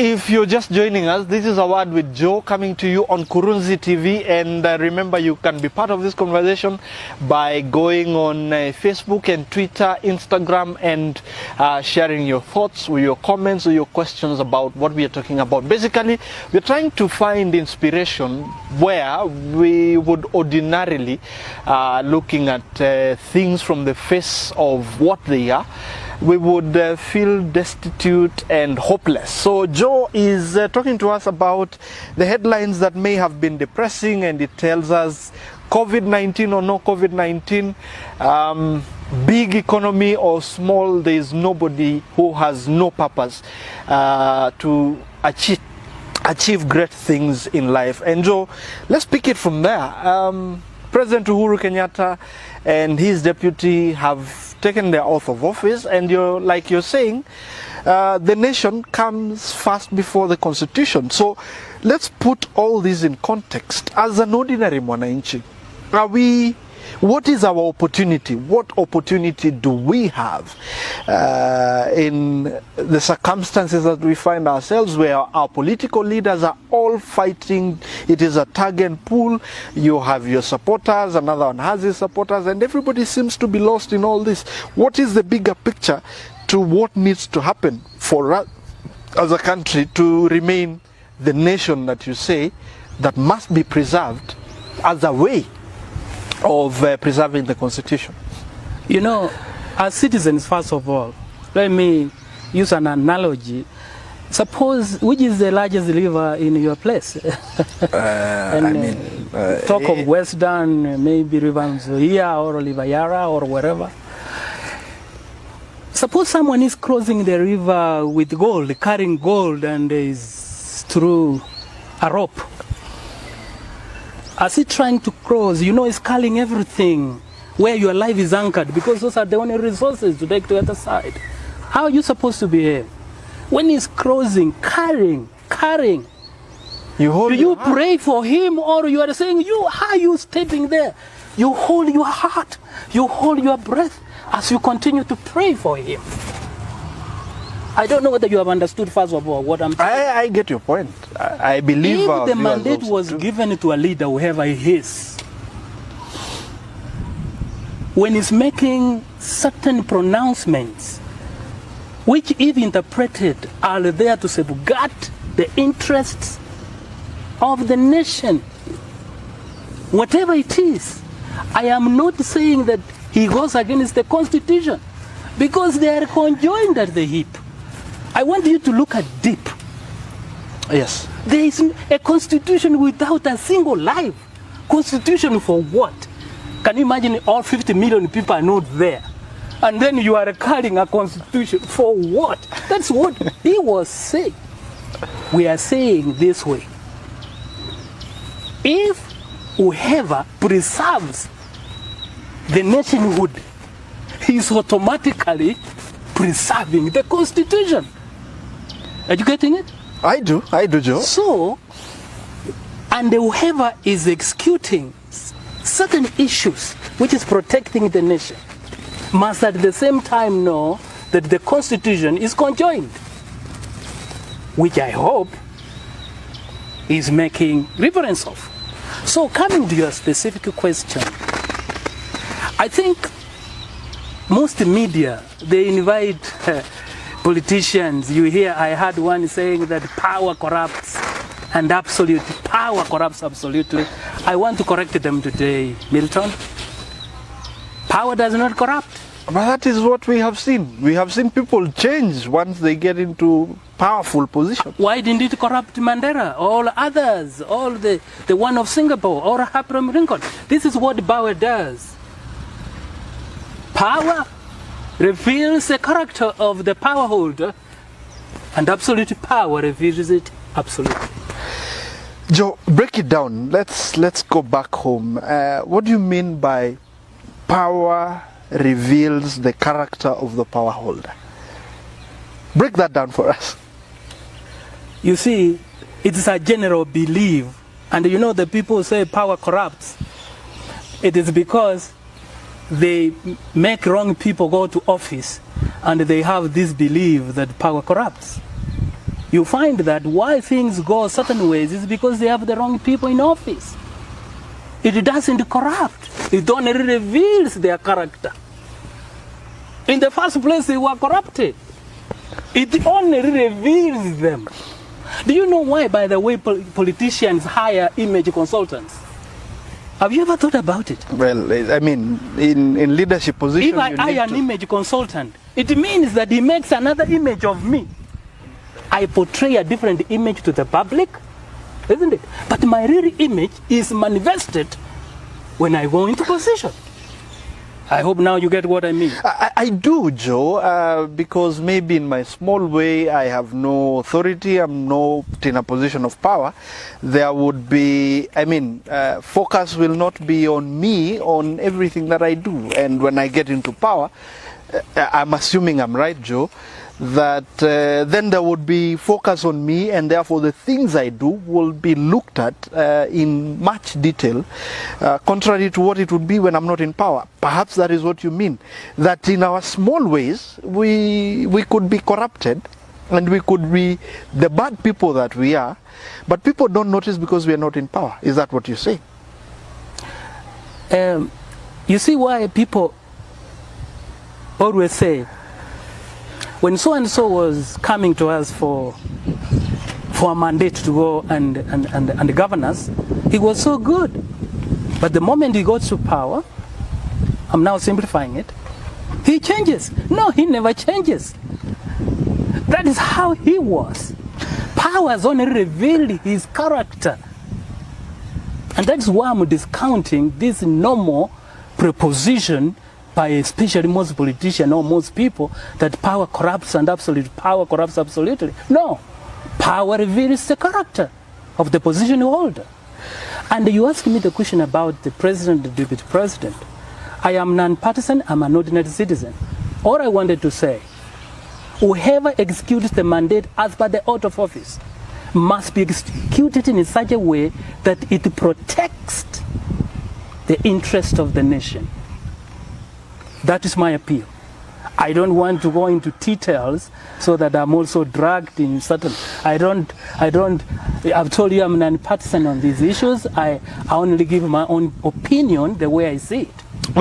If you're just joining us, this is A Word with Joe coming to you on Kurunzi TV, and remember you can be part of this conversation by going on Facebook and Twitter, Instagram, and sharing your thoughts or your comments or your questions about what we are talking about. Basically, we're trying to find inspiration where we would ordinarily looking at things from the face of what they are, we would feel destitute and hopeless. So Joe is talking to us about the headlines that may have been depressing, and it tells us COVID-19 or no COVID-19, big economy or small, there is nobody who has no purpose to achieve great things in life. And Joe, let's pick it from there. President Uhuru Kenyatta and his deputy have taken their oath of office, and like you're saying, the nation comes first before the constitution. So let's put all this in context. As an ordinary mwananchi, what is our opportunity? What opportunity do we have in the circumstances that we find ourselves, where our political leaders are all fighting? It is a tug and pull. You have your supporters, another one has his supporters, and everybody seems to be lost in all this. What is the bigger picture to what needs to happen for us as a country to remain the nation that you say that must be preserved as a way of preserving the constitution? You know, as citizens, first of all, let me use an analogy. Suppose, which is the largest river in your place? Talk of Western, maybe River Nzoia or River Yara or wherever. Suppose someone is crossing the river with gold, carrying gold, and is through a rope. As he trying to cross, you know, he's culling everything where your life is anchored, because those are the only resources to take to the other side. How are you supposed to behave? When he's crossing, carrying, do you pray for him, or you are saying, how are you standing there? You hold your heart, you hold your breath as you continue to pray for him. I don't know whether you have understood, first of all, what I'm saying. I get your point. I believe if the mandate was given to a leader, whoever he is, when he's making certain pronouncements, which if interpreted are there to safeguard the interests of the nation, whatever it is, I am not saying that he goes against the Constitution, because they are conjoined at the hip. I want you to look at deep. Yes. There is a constitution without a single life. Constitution for what? Can you imagine all 50 million people are not there? And then you are carrying a constitution for what? That's what he was saying. We are saying this way. If whoever preserves the nationhood, he is automatically preserving the constitution. Are you getting it? I do, Joe. So, and whoever is executing certain issues which is protecting the nation must at the same time know that the constitution is conjoined, which I hope is making reference of. So coming to your specific question, I think most media, they invite politicians. You hear, I had one saying that power corrupts, and absolute power corrupts absolutely. I want to correct them today, Milton. Power does not corrupt. But that is what we have seen. We have seen people change once they get into powerful positions. Why didn't it corrupt Mandela, all others, all the one of Singapore, or Abraham Lincoln? This is what power does. Power reveals the character of the power holder, and absolute power reveals it absolutely. Joe, break it down. Let's go back home. What do you mean by power reveals the character of the power holder? Break that down for us. You see, it is a general belief, and you know the people say power corrupts. It is because they make wrong people go to office, and they have this belief that power corrupts. you find that why things go certain ways is because they have the wrong people in office. It doesn't corrupt. It only reveals their character. In the first place, they were corrupted. It only reveals them. Do you know why, by the way, politicians hire image consultants? Have you ever thought about it? Well, I mean, in leadership positions, if I hire an image consultant, it means that he makes another image of me. I portray a different image to the public, isn't it? But my real image is manifested when I go into position. I hope now you get what I mean. I do, Joe, because maybe in my small way I have no authority, I'm not in a position of power. There would be, I mean, focus will not be on me, on everything that I do. And when I get into power, I'm assuming I'm right, Joe, that then there would be focus on me, and therefore the things I do will be looked at in much detail, contrary to what it would be when I'm not in power. Perhaps that is what you mean, that in our small ways we could be corrupted and we could be the bad people that we are, but people don't notice because we are not in power. Is that what you say? You see why people always say, when so-and-so was coming to us for a mandate to go and govern us, he was so good. But the moment he got to power, I'm now simplifying it, he changes. No, he never changes. That is how he was. Power has only revealed his character. And that's why I'm discounting this normal proposition by especially most politicians or most people that power corrupts and absolute power corrupts absolutely. No, power reveals the character of the position holder. And you ask me the question about the president, the deputy president. I am non-partisan, I'm an ordinary citizen. All I wanted to say, whoever executes the mandate as per the oath of office must be executed in such a way that it protects the interest of the nation. That is my appeal. I don't want to go into details so that I'm also dragged in certain. I've told you I'm non-partisan on these issues. I only give my own opinion the way I see it.